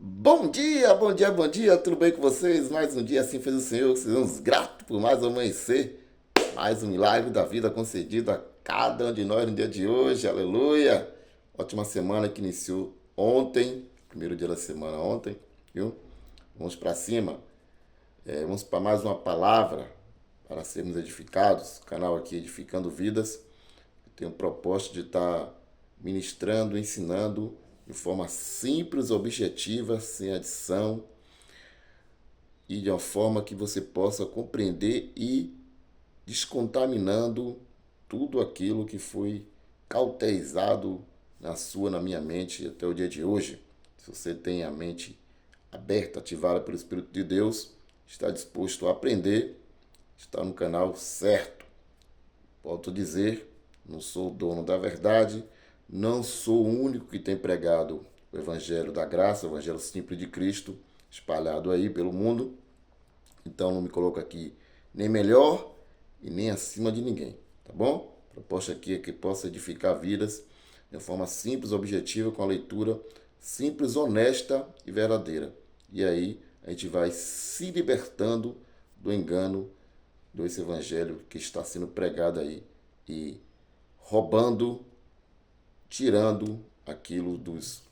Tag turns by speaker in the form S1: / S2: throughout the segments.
S1: Bom dia, bom dia, bom dia, tudo bem com vocês? Mais um dia assim fez o Senhor, sejamos gratos por mais um amanhecer, mais um milagre da vida concedido a cada um de nós no dia de hoje, aleluia! Ótima semana que iniciou ontem, primeiro dia da semana ontem, viu? Vamos para cima, vamos para mais uma palavra para sermos edificados, canal aqui Edificando Vidas. Eu tenho o propósito de estar ministrando, ensinando de forma simples, objetiva, sem adição e de uma forma que você possa compreender e descontaminando tudo aquilo que foi cauterizado na sua, na minha mente até o dia de hoje. Se você tem a mente aberta, ativada pelo Espírito de Deus, está disposto a aprender, está no canal certo. Volto a dizer, não sou o dono da verdade, não sou o único que tem pregado o Evangelho da Graça, o Evangelho simples de Cristo, espalhado aí pelo mundo. Então não me coloco aqui nem melhor e nem acima de ninguém, tá bom? A proposta aqui é que possa edificar vidas de uma forma simples, objetiva, com a leitura simples, honesta e verdadeira. E aí a gente vai se libertando do engano desse evangelho que está sendo pregado aí e roubando, tirando aquilo das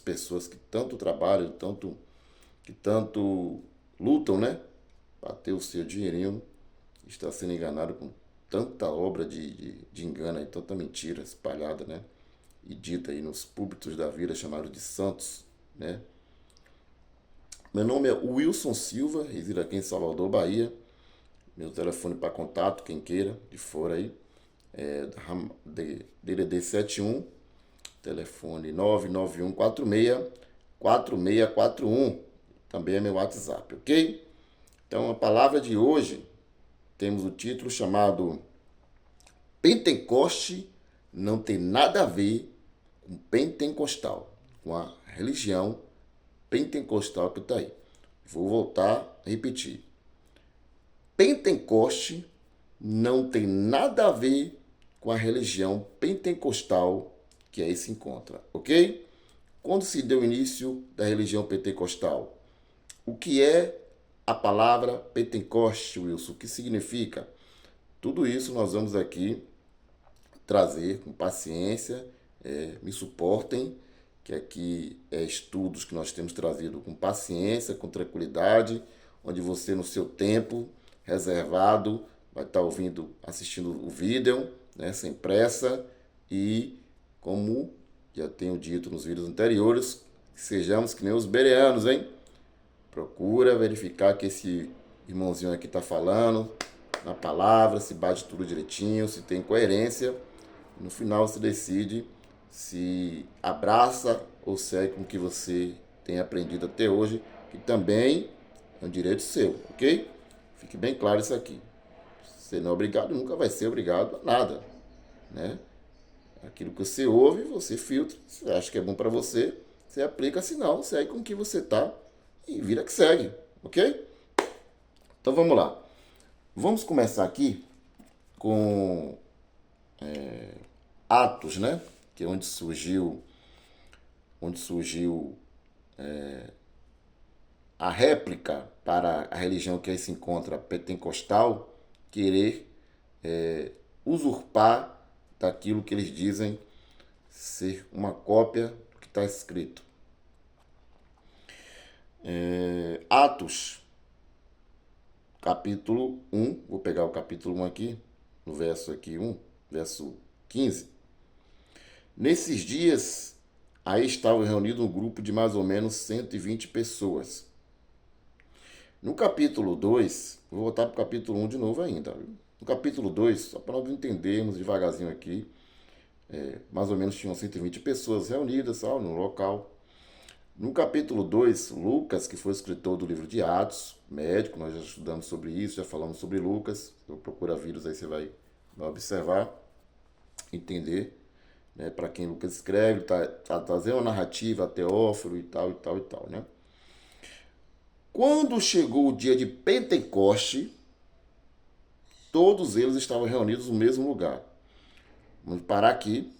S1: pessoas que tanto trabalham, que tanto lutam, né? Para ter o seu dinheirinho, está sendo enganado com tanta obra de engano e tanta mentira espalhada, né? E dita aí nos púlpitos da vida, chamados de santos, né? Meu nome é Wilson Silva, resido aqui em Salvador, Bahia. Meu telefone para contato, quem queira, de fora aí, é DDD 71, telefone 991464641. Também é meu WhatsApp, ok? Então, a palavra de hoje, temos o título chamado Pentecoste não tem nada a ver com pentecostal, com a religião pentecostal que está aí. Vou voltar a repetir. Pentecoste não tem nada a ver com a religião pentecostal que aí se encontra, ok? Quando se deu início da religião pentecostal? O que é a palavra Pentecoste, Wilson? O que significa? Tudo isso nós vamos aqui trazer com paciência, me suportem, que aqui é estudos que nós temos trazido com paciência, com tranquilidade, onde você no seu tempo reservado vai estar ouvindo, assistindo o vídeo, né, sem pressa e como já tenho dito nos vídeos anteriores, que sejamos que nem os bereanos, hein? Procura verificar que esse irmãozinho aqui está falando na palavra, se bate tudo direitinho, se tem coerência. No final você decide se abraça ou segue com o que você tem aprendido até hoje, que também é um direito seu, ok? Fique bem claro isso aqui. Você não é obrigado, nunca vai ser obrigado a nada, né? Aquilo que você ouve, você filtra. Se acha que é bom para você, você aplica, se não, segue com o que você tá e vira que segue, ok? Então vamos lá. Vamos começar aqui com Atos, né? Que é onde surgiu a réplica para a religião que aí se encontra pentecostal, querer usurpar daquilo que eles dizem ser uma cópia do que está escrito. Atos, capítulo 1, vou pegar o capítulo 1 aqui, no verso aqui 1, verso 15. Nesses dias, aí estava reunido um grupo de mais ou menos 120 pessoas. No capítulo 2, vou voltar para o capítulo 1 de novo ainda. Viu? No capítulo 2, só para nós entendermos devagarzinho aqui, mais ou menos tinham 120 pessoas reunidas no local. No capítulo 2, Lucas, que foi o escritor do livro de Atos, médico, nós já estudamos sobre isso, já falamos sobre Lucas. Eu procuro vídeos aí, você vai observar, entender, né, para quem Lucas escreve, tá trazendo uma narrativa, Teófilo e tal, e tal, e tal, né? Quando chegou o dia de Pentecoste, todos eles estavam reunidos no mesmo lugar. Vamos parar aqui.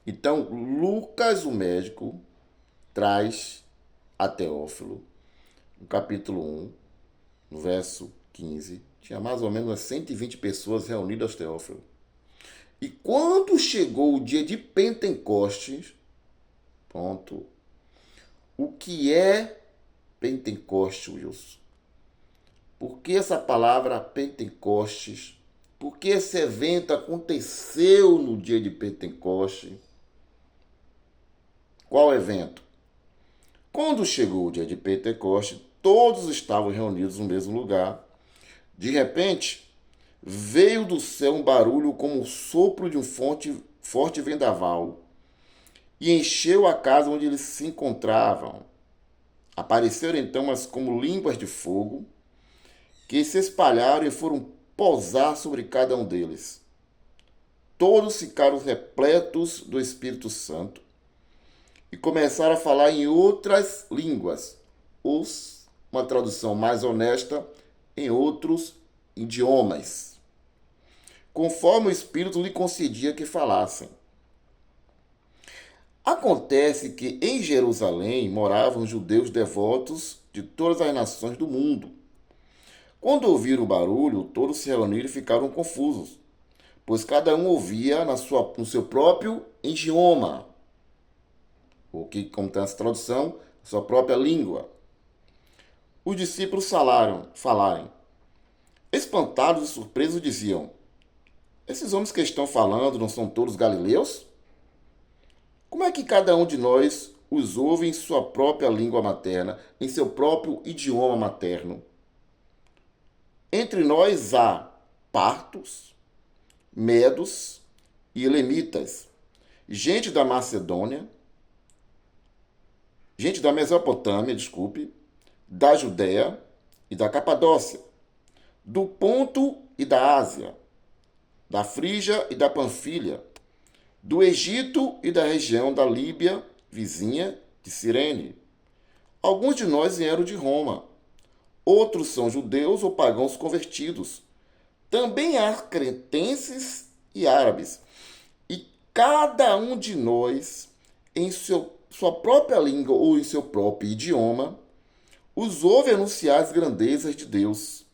S1: Então, Lucas, o médico, traz a Teófilo, no capítulo 1, no verso 15, tinha mais ou menos umas 120 pessoas reunidas a Teófilo. E quando chegou o dia de Pentecostes, pronto. O que é Pentecostes, Wilson? Por que essa palavra Pentecostes? Por que esse evento aconteceu no dia de Pentecostes? Qual evento? Quando chegou o dia de Pentecostes, todos estavam reunidos no mesmo lugar. De repente, veio do céu um barulho como o sopro de um forte vendaval e encheu a casa onde eles se encontravam. Apareceram então as como línguas de fogo que se espalharam e foram pousar sobre cada um deles. Todos ficaram repletos do Espírito Santo e começaram a falar em outras línguas, ou, uma tradução mais honesta, em outros idiomas, conforme o Espírito lhe concedia que falassem. Acontece que em Jerusalém moravam judeus devotos de todas as nações do mundo. Quando ouviram o barulho, todos se reuniram e ficaram confusos, pois cada um ouvia no seu próprio idioma, ou que, como tem essa tradução, sua própria língua. Os discípulos falaram. Espantados e surpresos diziam: esses homens que estão falando não são todos galileus? Como é que cada um de nós os ouve em sua própria língua materna, em seu próprio idioma materno? Entre nós há partos, medos e elemitas, gente da Macedônia, gente da Mesopotâmia, da Judéia e da Capadócia, do Ponto e da Ásia, da Frígia e da Panfilha, do Egito e da região da Líbia, vizinha de Cirene. Alguns de nós vieram de Roma, outros são judeus ou pagãos convertidos. Também há cretenses e árabes. E cada um de nós, em sua própria língua ou em seu próprio idioma, os ouve anunciar as grandezas de Deus.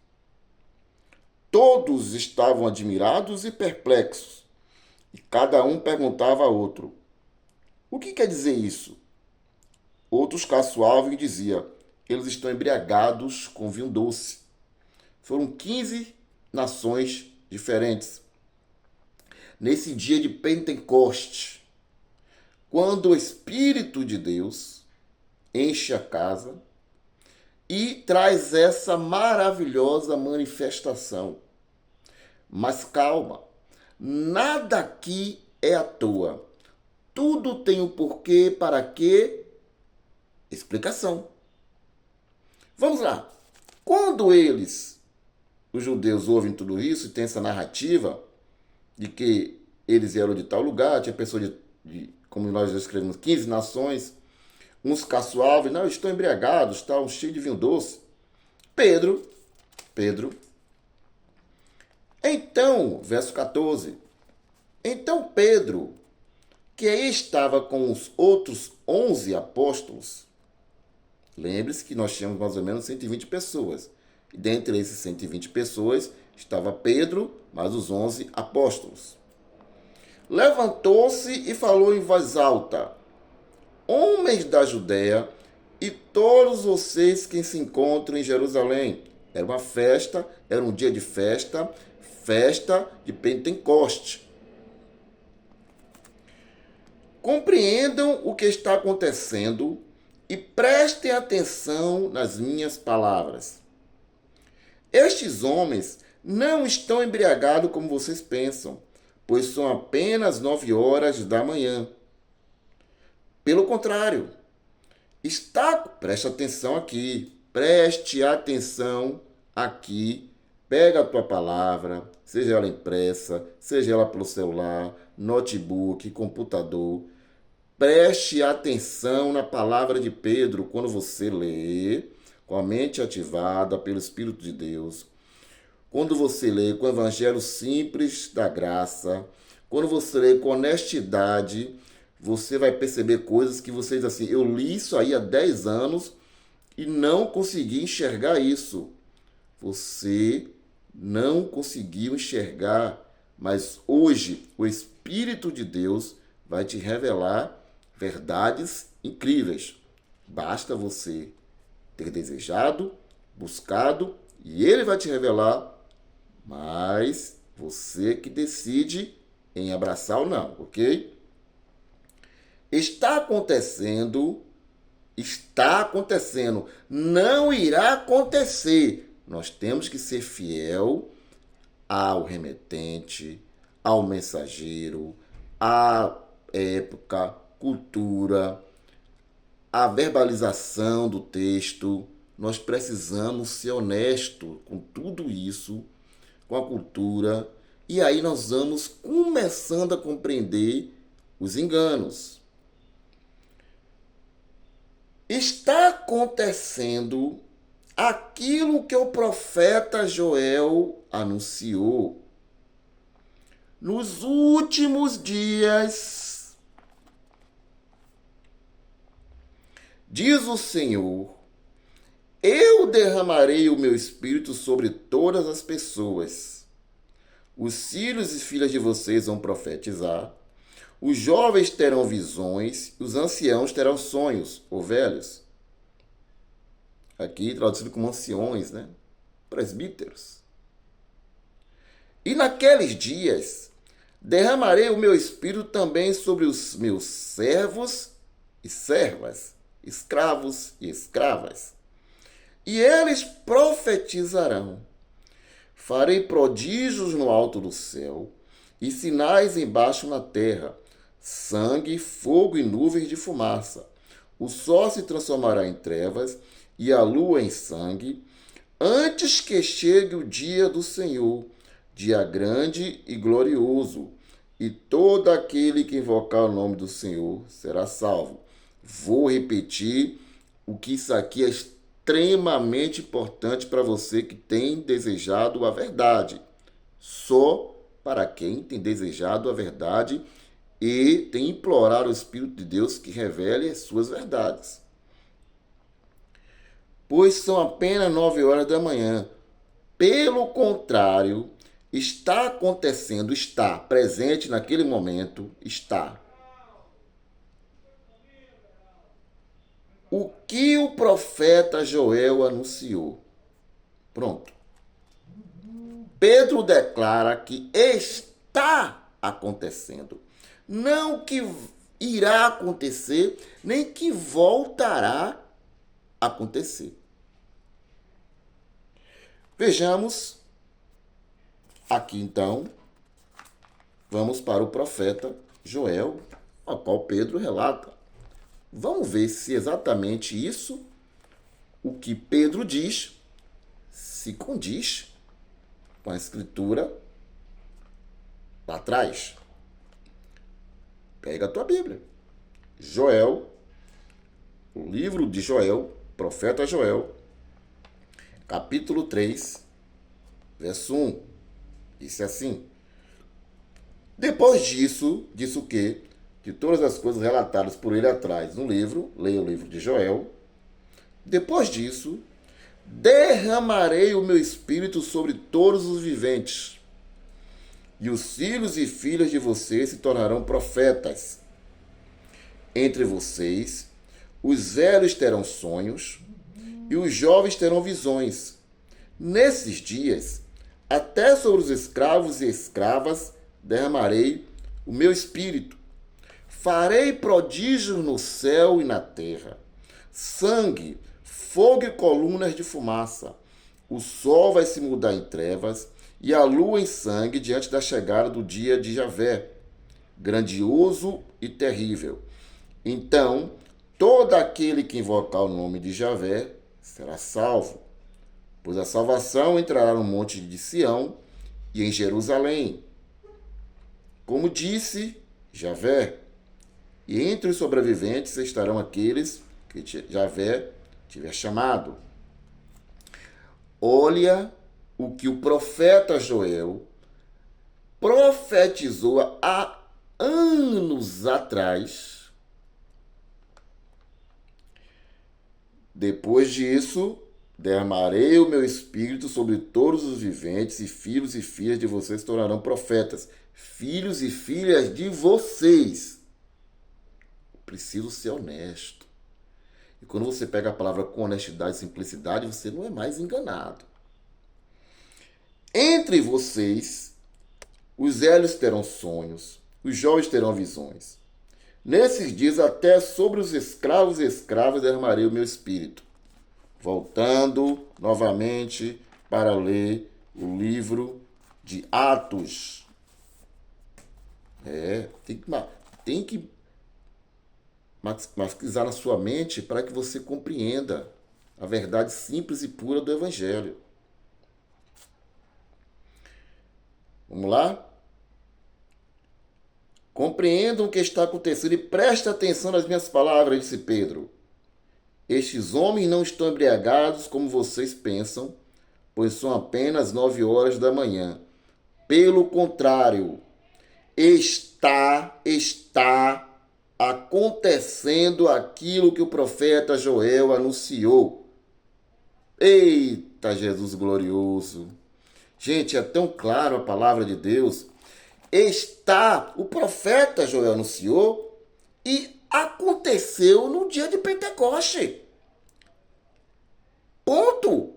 S1: Todos estavam admirados e perplexos, e cada um perguntava a outro: o que quer dizer isso? Outros caçoavam e diziam: eles estão embriagados com vinho doce. Foram 15 nações diferentes. Nesse dia de Pentecostes, quando o Espírito de Deus enche a casa e traz essa maravilhosa manifestação. Mas calma, nada aqui é à toa. Tudo tem um porquê, para quê, explicação. Vamos lá. Quando os judeus, ouvem tudo isso e tem essa narrativa de que eles vieram de tal lugar, tinha pessoas como nós já escrevemos, 15 nações, uns caçoavam, não, estão embriagados, estão cheios de vinho doce. Pedro, então, verso 14, então Pedro, que aí estava com os outros 11 apóstolos, lembre-se que nós tínhamos mais ou menos 120 pessoas. E dentre esses 120 pessoas estava Pedro, mais os 11 apóstolos. Levantou-se e falou em voz alta: homens da Judéia e todos vocês que se encontram em Jerusalém. Era uma festa, era um dia de festa, festa de Pentecoste. Compreendam o que está acontecendo e prestem atenção nas minhas palavras. Estes homens não estão embriagados como vocês pensam, pois são apenas 9 horas da manhã. Pelo contrário, preste atenção aqui, pega a tua palavra, seja ela impressa, seja ela pelo celular, notebook, computador. Preste atenção na palavra de Pedro quando você lê, com a mente ativada pelo Espírito de Deus. Quando você lê com o Evangelho simples da graça, quando você lê com honestidade, você vai perceber coisas que você diz assim, eu li isso aí há 10 anos e não consegui enxergar isso. Você não conseguiu enxergar, mas hoje o Espírito de Deus vai te revelar verdades incríveis. Basta você ter desejado, buscado, e ele vai te revelar, mas você que decide em abraçar ou não, ok? Está acontecendo, não irá acontecer. Nós temos que ser fiel ao remetente, ao mensageiro, à época, cultura, à verbalização do texto. Nós precisamos ser honestos com tudo isso, com a cultura, e aí nós vamos começando a compreender os enganos. Está acontecendo aquilo que o profeta Joel anunciou. Nos últimos dias, diz o Senhor, eu derramarei o meu espírito sobre todas as pessoas. Os filhos e filhas de vocês vão profetizar. Os jovens terão visões, os anciãos terão sonhos, ou velhos. Aqui traduzido como anciões, né? Presbíteros. E naqueles dias derramarei o meu espírito também sobre os meus servos e servas, escravos e escravas. E eles profetizarão. Farei prodígios no alto do céu e sinais embaixo na terra, sangue, fogo e nuvens de fumaça. O sol se transformará em trevas e a lua em sangue, antes que chegue o dia do Senhor, dia grande e glorioso, e todo aquele que invocar o nome do Senhor será salvo. Vou repetir o que isso aqui é extremamente importante para você que tem desejado a verdade. Só para quem tem desejado a verdade e tem implorado o Espírito de Deus que revele as suas verdades. Pois são apenas 9 horas da manhã. Pelo contrário, está acontecendo, está presente naquele momento, está. O que o profeta Joel anunciou. Pronto. Pedro declara que está acontecendo. Não que irá acontecer, nem que voltará a acontecer. Vejamos aqui então, vamos para o profeta Joel, ao qual Pedro relata. Vamos ver se exatamente isso, o que Pedro diz, se condiz com a escritura lá atrás. Pega a tua Bíblia. Joel, o livro de Joel, profeta Joel, capítulo 3, verso 1. Isso é assim. Depois disso, disse o quê? De todas as coisas relatadas por ele atrás no livro, leia o livro de Joel. Depois disso, derramarei o meu espírito sobre todos os viventes, e os filhos e filhas de vocês se tornarão profetas. Entre vocês, os velhos terão sonhos, e os jovens terão visões. Nesses dias, até sobre os escravos e escravas derramarei o meu espírito. Farei prodígios no céu e na terra, sangue, fogo e colunas de fumaça. O sol vai se mudar em trevas e a lua em sangue diante da chegada do dia de Javé, grandioso e terrível. Então, todo aquele que invocar o nome de Javé será salvo, pois a salvação entrará no monte de Sião e em Jerusalém. Como disse Javé, e entre os sobreviventes estarão aqueles que Javé tiver chamado. Olha o que o profeta Joel profetizou há anos atrás. Depois disso, derramarei o meu espírito sobre todos os viventes, e filhos e filhas de vocês se tornarão profetas. Filhos e filhas de vocês. Preciso ser honesto. E quando você pega a palavra com honestidade e simplicidade, você não é mais enganado. Entre vocês, os velhos terão sonhos, os jovens terão visões. Nesses dias, até sobre os escravos e escravas derramarei o meu espírito. Voltando novamente para ler o livro de Atos. Tem que marquizar na sua mente para que você compreenda a verdade simples e pura do Evangelho. Vamos lá? Compreendam o que está acontecendo e preste atenção nas minhas palavras, disse Pedro. Estes homens não estão embriagados como vocês pensam, pois são apenas 9 horas da manhã. Pelo contrário, está acontecendo aquilo que o profeta Joel anunciou. Eita, Jesus glorioso! Gente, é tão claro a palavra de Deus. O profeta Joel anunciou e aconteceu no dia de Pentecoste. Ponto.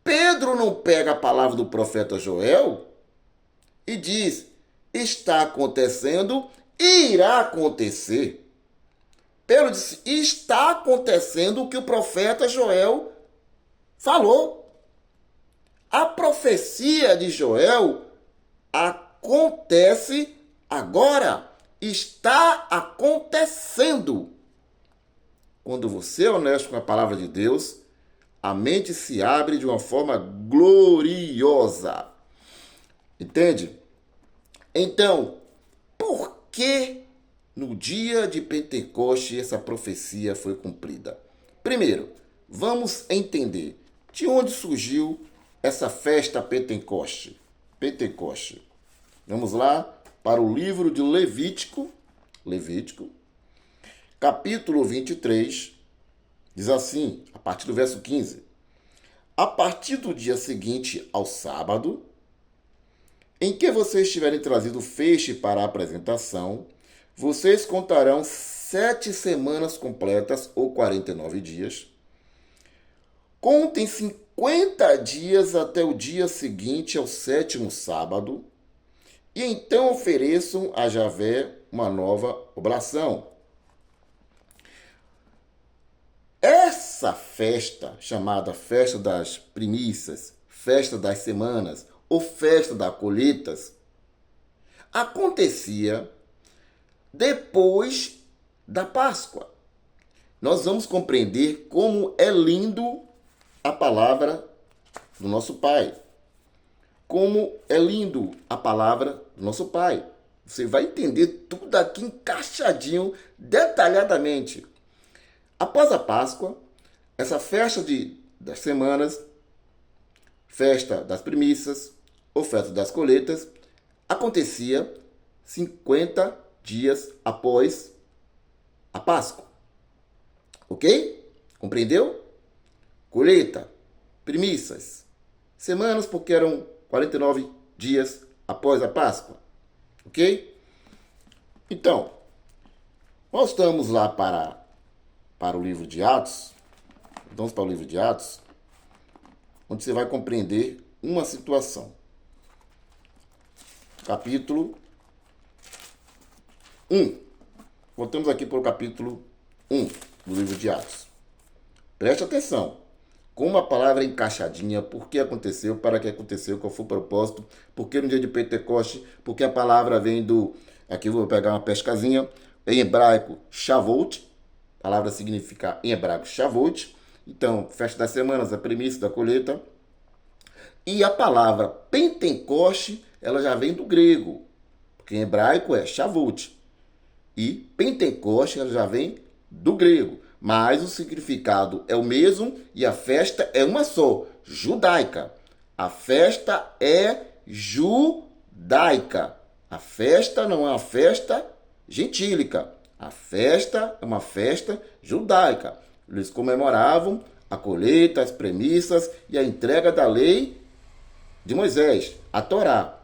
S1: Pedro não pega a palavra do profeta Joel e diz, está acontecendo, irá acontecer. Pedro disse, está acontecendo o que o profeta Joel falou. A profecia de Joel acontece agora. Está acontecendo. Quando você é honesto com a palavra de Deus, a mente se abre de uma forma gloriosa. Entende? Então, por que no dia de Pentecoste essa profecia foi cumprida? Primeiro, vamos entender de onde surgiu essa festa Pentecoste. Vamos lá para o livro de Levítico, capítulo 23, diz assim, a partir do verso 15. A partir do dia seguinte ao sábado, em que vocês tiverem trazido feixe para a apresentação, vocês contarão 7 semanas completas, ou 49 dias. Contem 50 dias até o dia seguinte ao 7º sábado, e então ofereçam a Javé uma nova oblação. Essa festa, chamada Festa das Primícias, Festa das Semanas ou Festa das Colheitas, acontecia depois da Páscoa. Nós vamos compreender como é lindo a palavra do nosso Pai. Como é lindo a palavra do nosso Pai. Você vai entender tudo aqui encaixadinho, detalhadamente. Após a Páscoa, essa festa das semanas, festa das primícias, ou festa das colheitas, acontecia 50 dias após a Páscoa. Ok? Compreendeu? Colheita, primícias, semanas porque eram 49 dias após a Páscoa. Ok? Então, nós estamos lá para o livro de Atos. Vamos para o livro de Atos, onde você vai compreender uma situação. Capítulo 1. Voltamos aqui para o capítulo 1 do livro de Atos. Preste atenção. Como a palavra é encaixadinha, por que aconteceu, para que aconteceu, qual foi o propósito, por que no dia de Pentecoste, porque a palavra vem do... Aqui eu vou pegar uma pescazinha. Em hebraico, Shavuot. A palavra significa em hebraico Shavuot. Então, festa das semanas, a primícia da colheita. E a palavra Pentecoste, ela já vem do grego, porque em hebraico é Shavuot. E Pentecoste, ela já vem do grego. Mas o significado é o mesmo e a festa é uma só, judaica. A festa é judaica. A festa não é uma festa gentílica. A festa é uma festa judaica. Eles comemoravam a colheita, as premissas e a entrega da lei de Moisés, a Torá.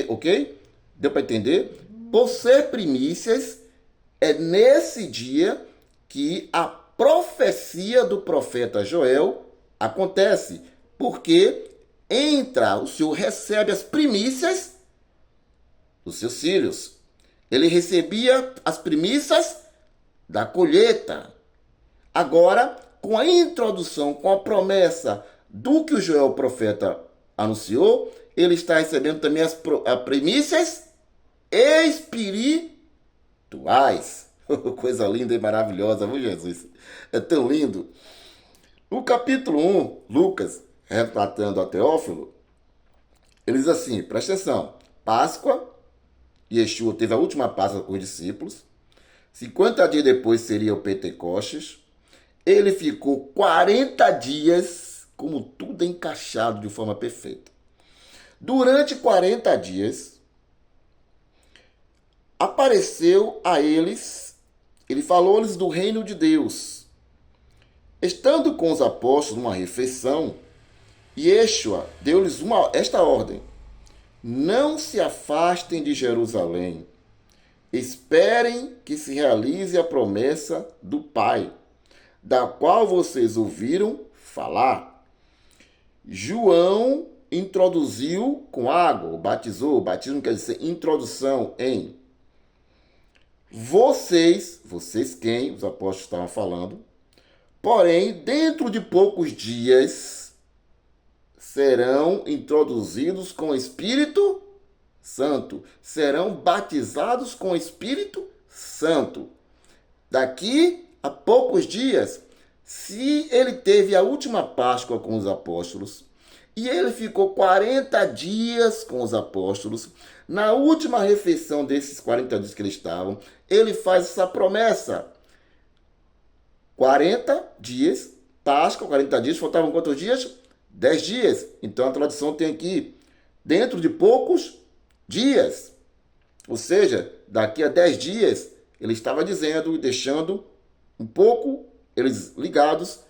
S1: Ok? Deu para entender? Por ser primícias, é nesse dia que a profecia do profeta Joel acontece. Porque o Senhor recebe as primícias dos seus filhos. Ele recebia as primícias da colheita. Agora, com a introdução, com a promessa do que o Joel profeta anunciou, ele está recebendo também as primícias espirituais. Coisa linda e maravilhosa, viu, Jesus? É tão lindo. No capítulo 1, Lucas, retratando a Teófilo, ele diz assim, presta atenção, Páscoa, Yeshua teve a última Páscoa com os discípulos, 50 dias depois seria o Pentecostes, ele ficou 40 dias, como tudo encaixado de forma perfeita. Durante 40 dias, apareceu a eles, ele falou-lhes do reino de Deus. Estando com os apóstolos numa refeição, Yeshua deu-lhes esta ordem: não se afastem de Jerusalém, esperem que se realize a promessa do Pai, da qual vocês ouviram falar. João introduziu com água, batizou, batismo quer dizer introdução em. Vocês quem? Os apóstolos estavam falando. Porém, dentro de poucos dias, serão introduzidos com o Espírito Santo. Serão batizados com o Espírito Santo. Daqui a poucos dias, se ele teve a última Páscoa com os apóstolos, e ele ficou 40 dias com os apóstolos, na última refeição desses 40 dias que eles estavam, ele faz essa promessa. 40 dias, Páscoa, 40 dias, faltavam quantos dias? 10 dias. Então a tradução tem aqui, dentro de poucos dias. Ou seja, daqui a 10 dias, ele estava dizendo, deixando um pouco eles ligados,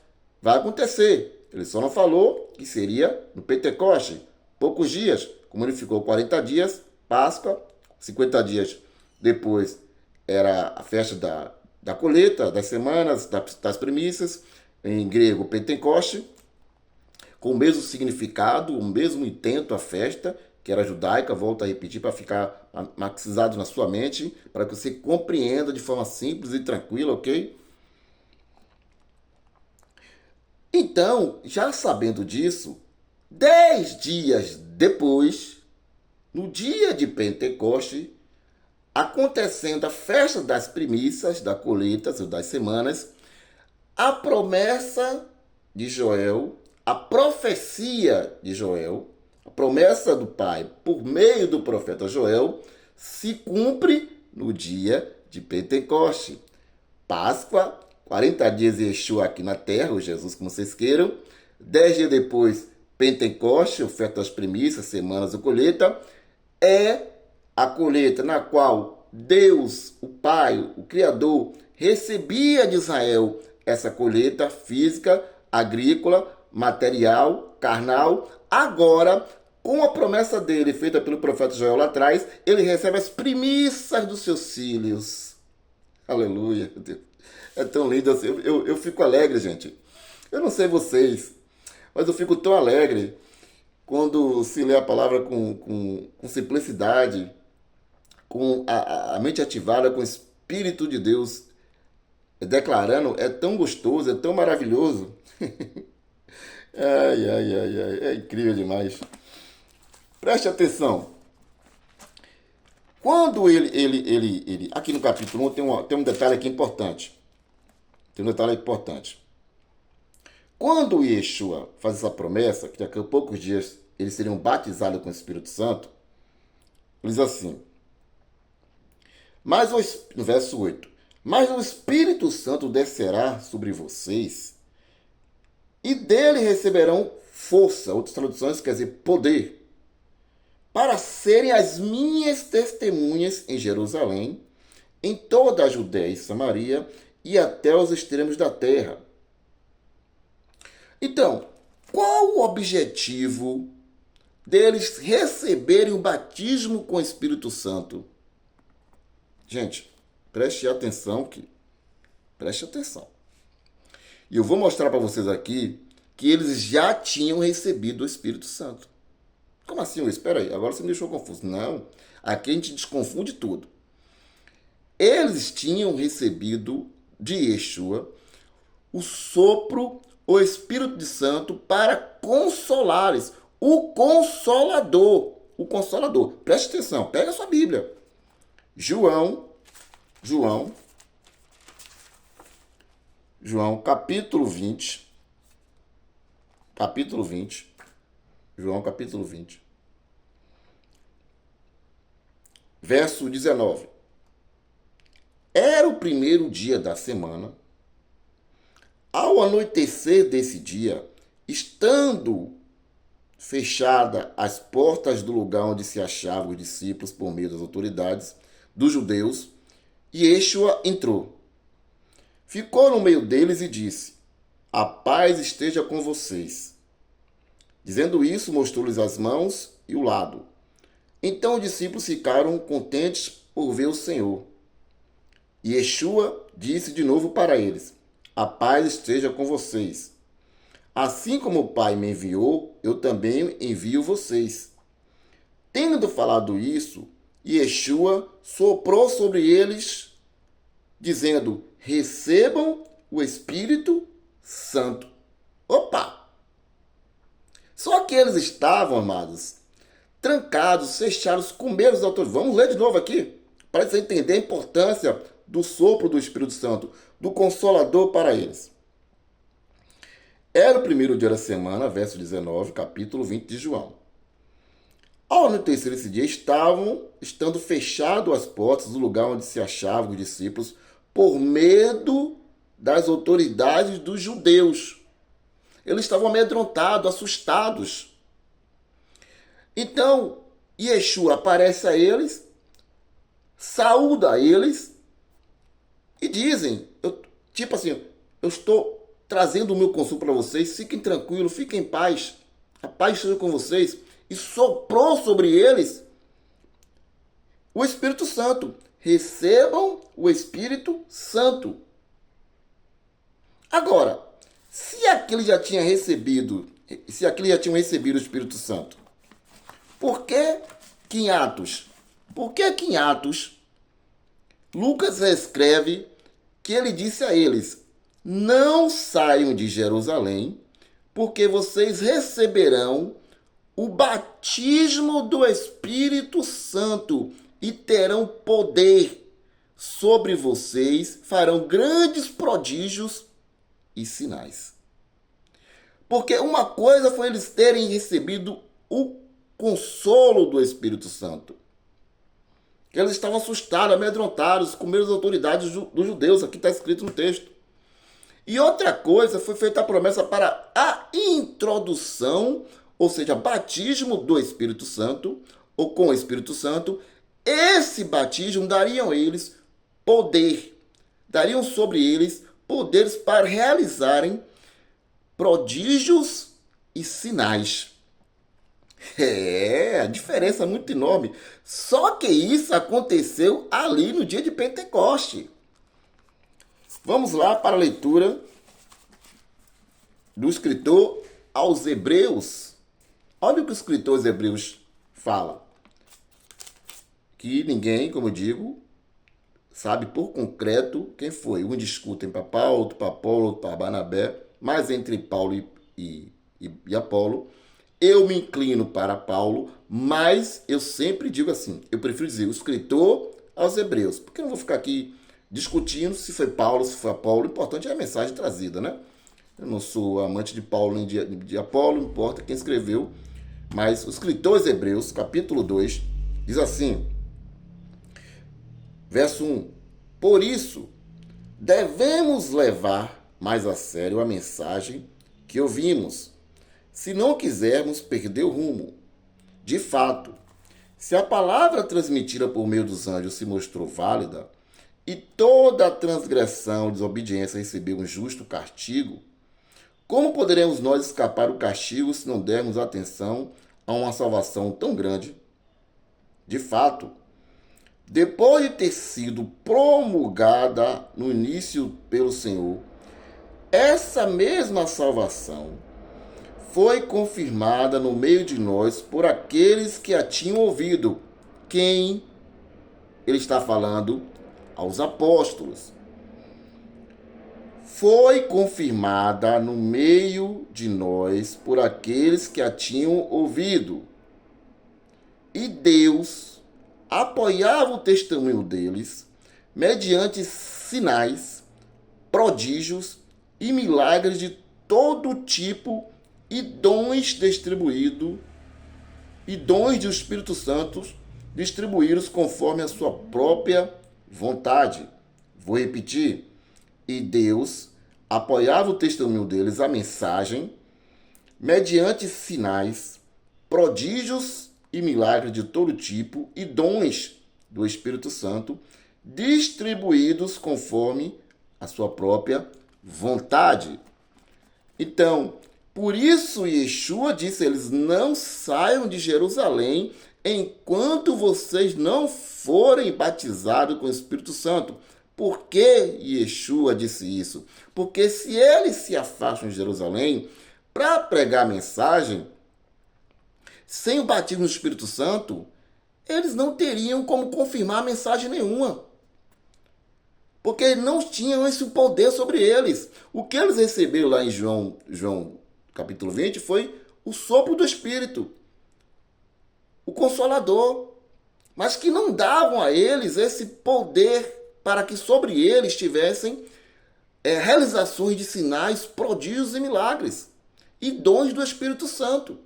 S1: vai acontecer. Ele só não falou que seria no Pentecoste, poucos dias. Como ele ficou 40 dias, Páscoa, 50 dias depois era a festa da colheita, das semanas, das premissas, em grego Pentecoste, com o mesmo significado, o mesmo intento, a festa, que era judaica, volto a repetir para ficar maximizado na sua mente, para que você compreenda de forma simples e tranquila, ok? Então, já sabendo disso, 10 dias depois, no dia de Pentecoste, acontecendo a festa das primícias, da colheita, das semanas, a promessa de Joel, a profecia de Joel, a promessa do Pai por meio do profeta Joel, se cumpre no dia de Pentecoste. Páscoa, 40 dias Yeshua aqui na terra, o Jesus, como vocês queiram. 10 dias depois, Pentecoste, oferta das primícias, semanas da colheita. É a colheita na qual Deus, o Pai, o Criador, recebia de Israel essa colheita física, agrícola, material, carnal. Agora, com a promessa dele, feita pelo profeta Joel lá atrás, ele recebe as primícias dos seus filhos. Aleluia, Deus. É tão lindo assim. Eu fico alegre, gente. Eu não sei vocês, mas eu fico tão alegre quando se lê a palavra com simplicidade, com a mente ativada, com o Espírito de Deus declarando. É tão gostoso, é tão maravilhoso. Ai, ai, ai, ai. É incrível demais. Preste atenção. Quando ele aqui no capítulo 1 tem um detalhe aqui importante. Tem um detalhe importante. Quando Yeshua faz essa promessa, que daqui a poucos dias eles seriam batizados com o Espírito Santo, ele diz assim, no verso 8, mas o Espírito Santo descerá sobre vocês e dele receberão força, outras traduções quer dizer poder, para serem as minhas testemunhas em Jerusalém, em toda a Judéia e Samaria e até os extremos da terra. Então, qual o objetivo deles receberem o batismo com o Espírito Santo? Gente, preste atenção. E eu vou mostrar para vocês aqui que eles já tinham recebido o Espírito Santo. Como assim? Espera aí, agora você me deixou confuso. Não, aqui a gente desconfunde tudo. Eles tinham recebido de Yeshua o sopro, o Espírito de Santo, para consolares. O Consolador. O Consolador. Preste atenção, pega a sua Bíblia. João, capítulo 20. João, capítulo 20. Verso 19. Era o primeiro dia da semana. Ao anoitecer desse dia, estando fechada as portas do lugar onde se achavam os discípulos por meio das autoridades dos judeus, Yeshua entrou. Ficou no meio deles e disse: a paz esteja com vocês. Dizendo isso, mostrou-lhes as mãos e o lado. Então os discípulos ficaram contentes por ver o Senhor. E Yeshua disse de novo para eles: a paz esteja com vocês. Assim como o Pai me enviou, eu também envio vocês. Tendo falado isso, Yeshua soprou sobre eles, dizendo: recebam o Espírito Santo. Opa! Só que eles estavam, amados, trancados, fechados, com medo dos autores. Vamos ler de novo aqui, para você entender a importância do sopro do Espírito Santo, do Consolador para eles. Era o primeiro dia da semana, verso 19, capítulo 20 de João. Ao anoitecer esse dia, estando fechado as portas do lugar onde se achavam os discípulos, por medo das autoridades dos judeus. Eles estavam amedrontados, assustados. Então, Yeshua aparece a eles, saúda eles e dizem, eu estou trazendo o meu consolo para vocês, fiquem tranquilos, fiquem em paz, a paz esteja com vocês. E soprou sobre eles o Espírito Santo. Recebam o Espírito Santo. Agora, se aqueles já tinham recebido o Espírito Santo, por que em Atos? Lucas escreve que ele disse a eles: não saiam de Jerusalém, porque vocês receberão o batismo do Espírito Santo e terão poder sobre vocês, farão grandes prodígios e sinais. Porque uma coisa foi eles terem recebido o consolo do Espírito Santo. Eles estavam assustados, amedrontados, com medo das autoridades dos judeus, aqui está escrito no texto. E outra coisa, foi feita a promessa para a introdução, ou seja, batismo do Espírito Santo, ou com o Espírito Santo. Esse batismo dariam a eles poder, dariam sobre eles poderes para realizarem prodígios e sinais. A diferença é muito enorme. Só que isso aconteceu ali no dia de Pentecoste. Vamos lá para a leitura do escritor aos Hebreus. Olha o que o escritor aos Hebreus fala. Que ninguém, como eu digo, sabe por concreto quem foi. Um discutem para Paulo, outro para Apolo, outro para Barnabé. Mas entre Paulo e Apolo, eu me inclino para Paulo, mas eu sempre digo assim, eu prefiro dizer o escritor aos Hebreus, porque eu não vou ficar aqui discutindo se foi Paulo, se foi Apolo. O importante é a mensagem trazida, né? Eu não sou amante de Paulo nem de Apolo, não importa quem escreveu, mas o escritor aos Hebreus, capítulo 2, diz assim, verso 1, por isso, devemos levar mais a sério a mensagem que ouvimos, se não quisermos perder o rumo. De fato, Se a palavra transmitida por meio dos anjos se mostrou válida, e toda a transgressão e desobediência recebeu um justo castigo, como poderemos nós escapar do castigo se não dermos atenção a uma salvação tão grande? De fato, depois de ter sido promulgada no início pelo Senhor, essa mesma salvação foi confirmada no meio de nós por aqueles que a tinham ouvido. Quem ele está falando? Aos apóstolos. Foi confirmada no meio de nós por aqueles que a tinham ouvido. E Deus apoiava o testemunho deles mediante sinais, prodígios e milagres de todo tipo e dons distribuídos e dons do Espírito Santo distribuídos conforme a sua própria vontade. Vou repetir. E Deus apoiava o testemunho deles, a mensagem, mediante sinais, prodígios e milagres de todo tipo e dons do Espírito Santo, distribuídos conforme a sua própria vontade. Então, por isso Yeshua disse a eles: não saiam de Jerusalém enquanto vocês não forem batizados com o Espírito Santo. Por que Yeshua disse isso? Porque se eles se afastam de Jerusalém para pregar a mensagem, sem o batismo no Espírito Santo, eles não teriam como confirmar a mensagem nenhuma. Porque não tinham esse poder sobre eles. O que eles receberam lá em João capítulo 20 foi o sopro do Espírito, o Consolador, mas que não davam a eles esse poder para que sobre eles tivessem realizações de sinais, prodígios e milagres e dons do Espírito Santo.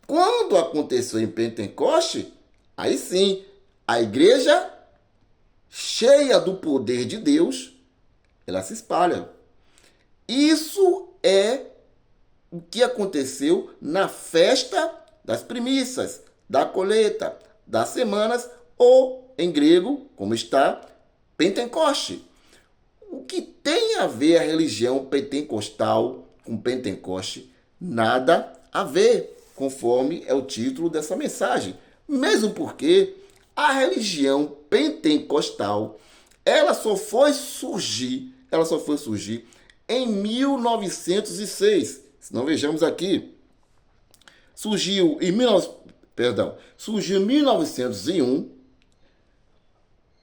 S1: Quando aconteceu em Pentecoste, aí sim, a igreja, cheia do poder de Deus, ela se espalha. Isso é o que aconteceu na festa das primícias, da colheita, das semanas, ou em grego, como está, Pentecoste. O que tem a ver a religião pentecostal com Pentecoste? Nada a ver, conforme é o título dessa mensagem. Mesmo porque a religião pentecostal, ela só foi surgir em 1906. Se não, vejamos aqui. Surgiu em 1901,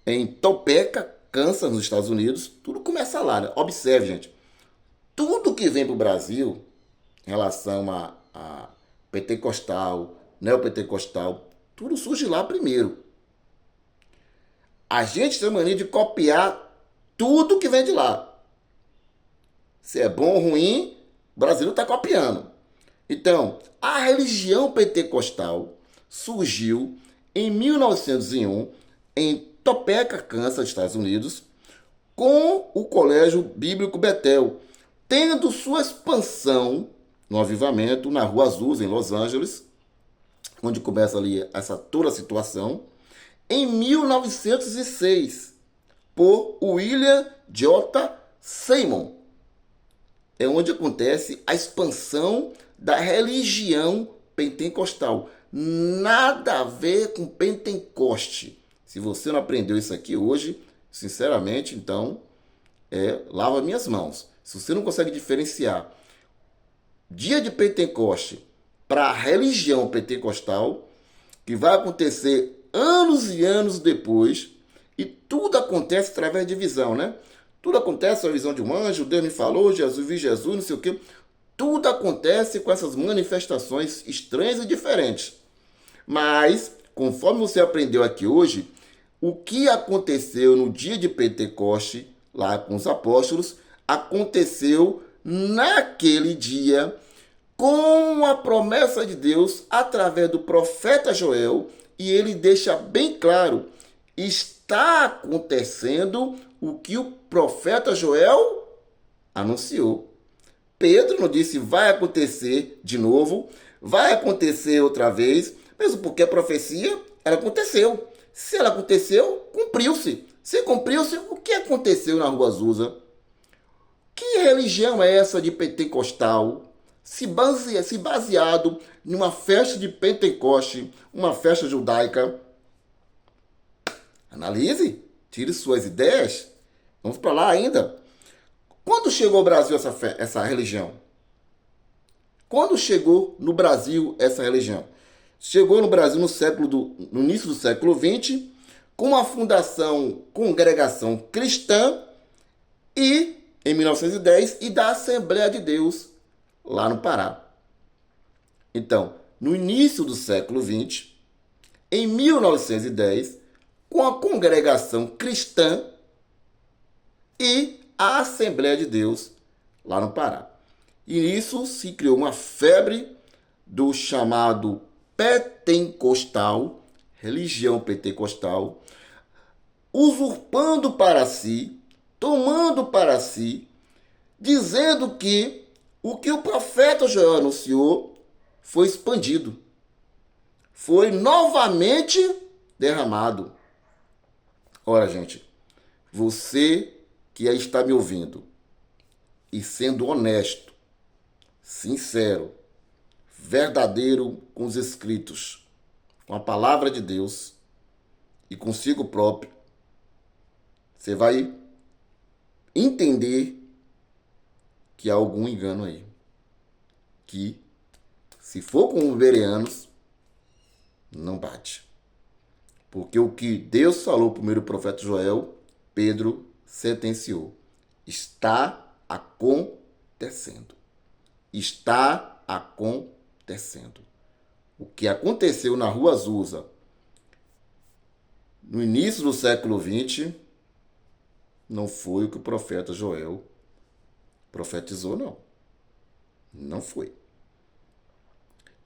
S1: em Topeka, Kansas, nos Estados Unidos. Tudo começa lá, né? Observe, gente. Tudo que vem para o Brasil em relação a pentecostal, neopentecostal, tudo surge lá primeiro. A gente tem a mania de copiar tudo que vem de lá. Se é bom ou ruim, o Brasil está copiando. Então, a religião pentecostal surgiu em 1901 em Topeka, Kansas, Estados Unidos, com o Colégio Bíblico Betel, tendo sua expansão no avivamento na Rua Azusa, em Los Angeles, onde começa ali toda a situação, em 1906, por William J. Seymour. É onde acontece a expansão da religião pentecostal. Nada a ver com Pentecoste. Se você não aprendeu isso aqui hoje, sinceramente, então, lava minhas mãos. Se você não consegue diferenciar dia de Pentecoste para a religião pentecostal, que vai acontecer anos e anos depois, e tudo acontece através de visão, né? Tudo acontece a visão de um anjo, Deus me falou, Jesus, vi Jesus, não sei o quê. Tudo acontece com essas manifestações estranhas e diferentes. Mas, conforme você aprendeu aqui hoje, o que aconteceu no dia de Pentecoste, lá com os apóstolos, aconteceu naquele dia com a promessa de Deus através do profeta Joel, e ele deixa bem claro, está acontecendo o que o profeta Joel anunciou. Pedro não disse vai acontecer de novo, vai acontecer outra vez, Mesmo porque a profecia, ela aconteceu. Se ela aconteceu, cumpriu-se. Se cumpriu-se, o que aconteceu na Rua Azusa? Que religião é essa de pentecostal? Se baseado numa festa de Pentecoste, uma festa judaica. Analise, tire suas ideias. Vamos para lá ainda. Quando chegou ao Brasil essa religião? Quando chegou no Brasil essa religião? Chegou no Brasil no início do século XX, com a fundação Congregação Cristã e, em 1910, e da Assembleia de Deus, lá no Pará. Então, no início do século XX, em 1910, com a Congregação Cristã e a Assembleia de Deus, lá no Pará. E nisso se criou uma febre do chamado pentecostal, religião pentecostal, usurpando para si, tomando para si, dizendo que o profeta Joel anunciou foi expandido, foi novamente derramado. Ora, gente, você que aí está me ouvindo e sendo honesto, sincero, verdadeiro com os escritos, com a palavra de Deus e consigo próprio, você vai entender que há algum engano aí. Que, se for com os bereanos, não bate. Porque o que Deus falou para o primeiro profeta Joel, Pedro sentenciou. Está acontecendo. Está acontecendo. O que aconteceu na Rua Azusa no início do século XX não foi o que o profeta Joel profetizou, não. Não foi.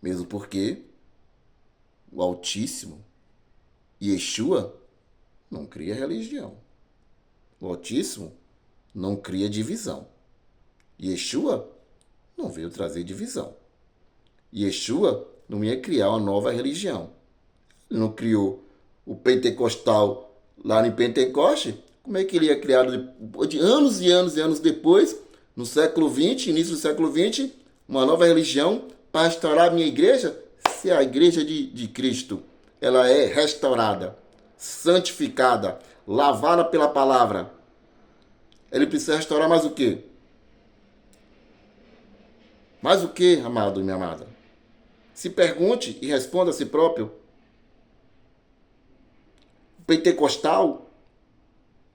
S1: Mesmo porque o Altíssimo, Yeshua, não cria religião. O Altíssimo não cria divisão. Yeshua não veio trazer divisão. Yeshua não ia criar uma nova religião. Ele não criou o pentecostal lá em Pentecoste. Como é que ele ia criar de anos e anos e anos depois, no século XX, início do século XX, uma nova religião para restaurar a minha igreja? Se a igreja de Cristo ela é restaurada, santificada, lavada pela palavra, ele precisa restaurar mais o quê? Mais o quê, amado e minha amada? Se pergunte e responda a si próprio. O pentecostal,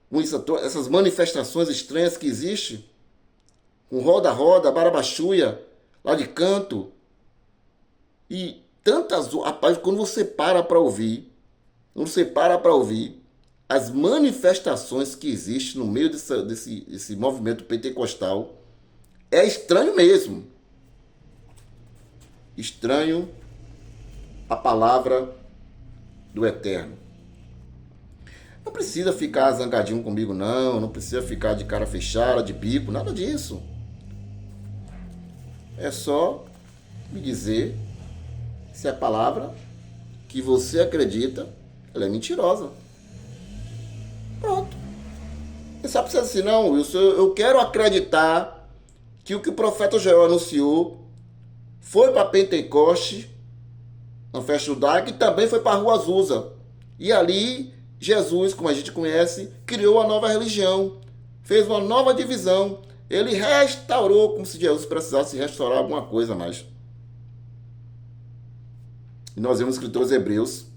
S1: com essas manifestações estranhas que existem, com roda-roda, barabachuia, lá de canto, e tantas... Rapaz, quando você para para ouvir, as manifestações que existem no meio desse movimento pentecostal, é estranho mesmo. Estranho a palavra do Eterno. Não precisa ficar zangadinho comigo, não. Não precisa ficar de cara fechada, de bico, nada disso. É só me dizer se a palavra que você acredita, ela é mentirosa. Pronto. Você só precisa assim, não, Wilson, eu quero acreditar que o profeta Joel anunciou foi para Pentecoste, na festa judaica, e também foi para a Rua Azusa. E ali, Jesus, como a gente conhece, criou uma nova religião, fez uma nova divisão. Ele restaurou, como se Jesus precisasse restaurar alguma coisa mais. E nós vemos escritores hebreus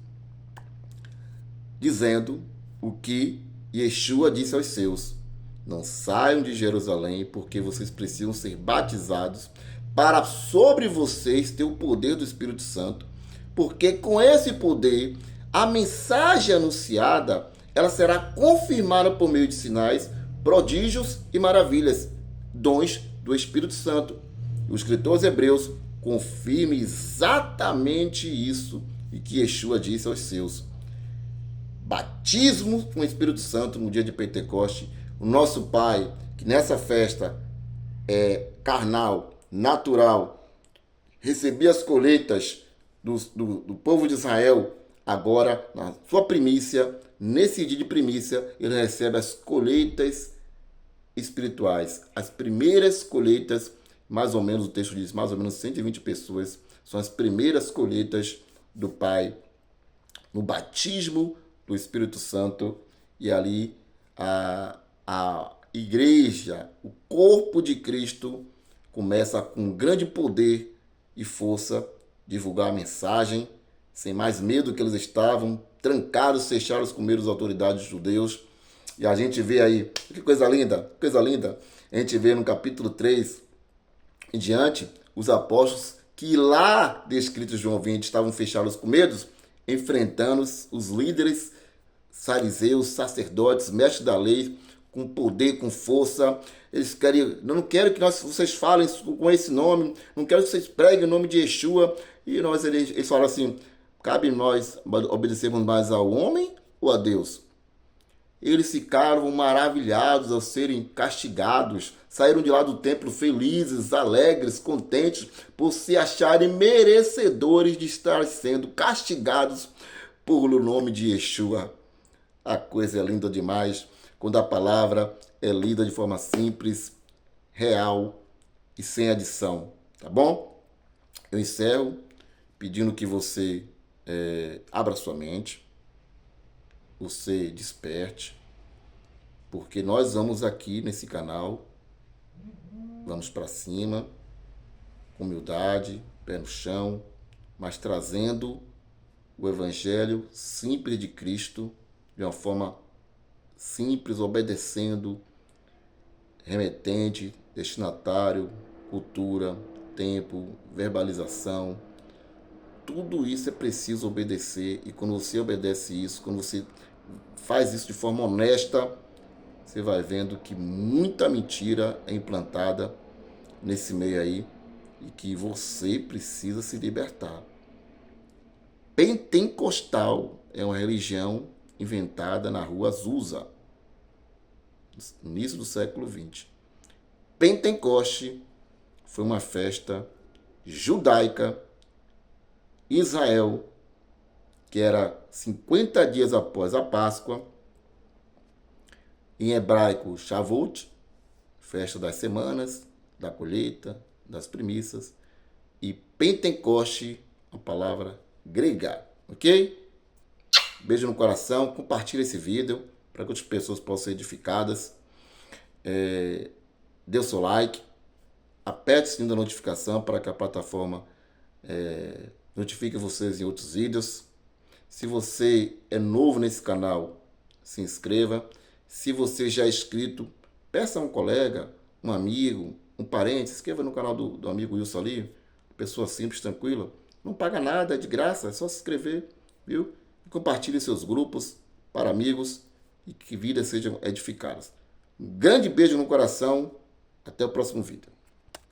S1: dizendo o que Yeshua disse aos seus: não saiam de Jerusalém, porque vocês precisam ser batizados para sobre vocês ter o poder do Espírito Santo, porque com esse poder a mensagem anunciada ela será confirmada por meio de sinais, prodígios e maravilhas, dons do Espírito Santo. Os escritores hebreus confirmam exatamente isso e que Yeshua disse aos seus: batismo com o Espírito Santo no dia de Pentecoste. O nosso Pai, que nessa festa é carnal, natural, recebia as colheitas do povo de Israel, agora, na sua primícia, nesse dia de primícia, ele recebe as colheitas espirituais. As primeiras colheitas, mais ou menos, o texto diz, mais ou menos 120 pessoas, são as primeiras colheitas do Pai no batismo do Espírito Santo, e ali a igreja, o corpo de Cristo, começa com grande poder e força divulgar a mensagem, sem mais medo que eles estavam, trancados, fechados com medo das autoridades judeus. E a gente vê aí, que coisa linda, coisa linda. A gente vê no capítulo 3 em diante, os apóstolos que lá descritos em João 20 estavam fechados com medos, enfrentando os líderes fariseus, sacerdotes, mestres da lei, com poder, com força. Eles querem, não quero que vocês falem com esse nome, não quero que vocês preguem o nome de Yeshua. E eles falam assim, cabe nós obedecermos mais ao homem ou a Deus? Eles ficaram maravilhados ao serem castigados, saíram de lá do templo felizes, alegres, contentes, por se acharem merecedores de estar sendo castigados por o nome de Yeshua. A coisa é linda demais quando a palavra é lida de forma simples, real e sem adição, tá bom? Eu encerro pedindo que você abra sua mente, você desperte, porque nós vamos aqui nesse canal, vamos para cima, com humildade, pé no chão, mas trazendo o evangelho simples de Cristo, de uma forma simples, obedecendo remetente, destinatário, cultura, tempo, verbalização. Tudo isso é preciso obedecer, e quando você obedece isso, quando você faz isso de forma honesta, você vai vendo que muita mentira é implantada nesse meio aí e que você precisa se libertar. Pentecostal é uma religião inventada na rua Azusa, no início do século XX. Pentecoste foi uma festa judaica, Israel, que era 50 dias após a Páscoa, em hebraico Shavuot, festa das semanas, da colheita, das primícias, e Pentecoste, a palavra grega, ok? Beijo no coração, compartilhe esse vídeo para que outras pessoas possam ser edificadas. Dê o seu like, aperte o sininho da notificação para que a plataforma notifique vocês em outros vídeos. Se você é novo nesse canal, se inscreva. Se você já é inscrito, peça a um colega, um amigo, um parente, se inscreva no canal do amigo Wilson ali, pessoa simples, tranquila. Não paga nada, é de graça, é só se inscrever, viu? E compartilhe seus grupos para amigos e que vidas sejam edificadas. Um grande beijo no coração, até o próximo vídeo.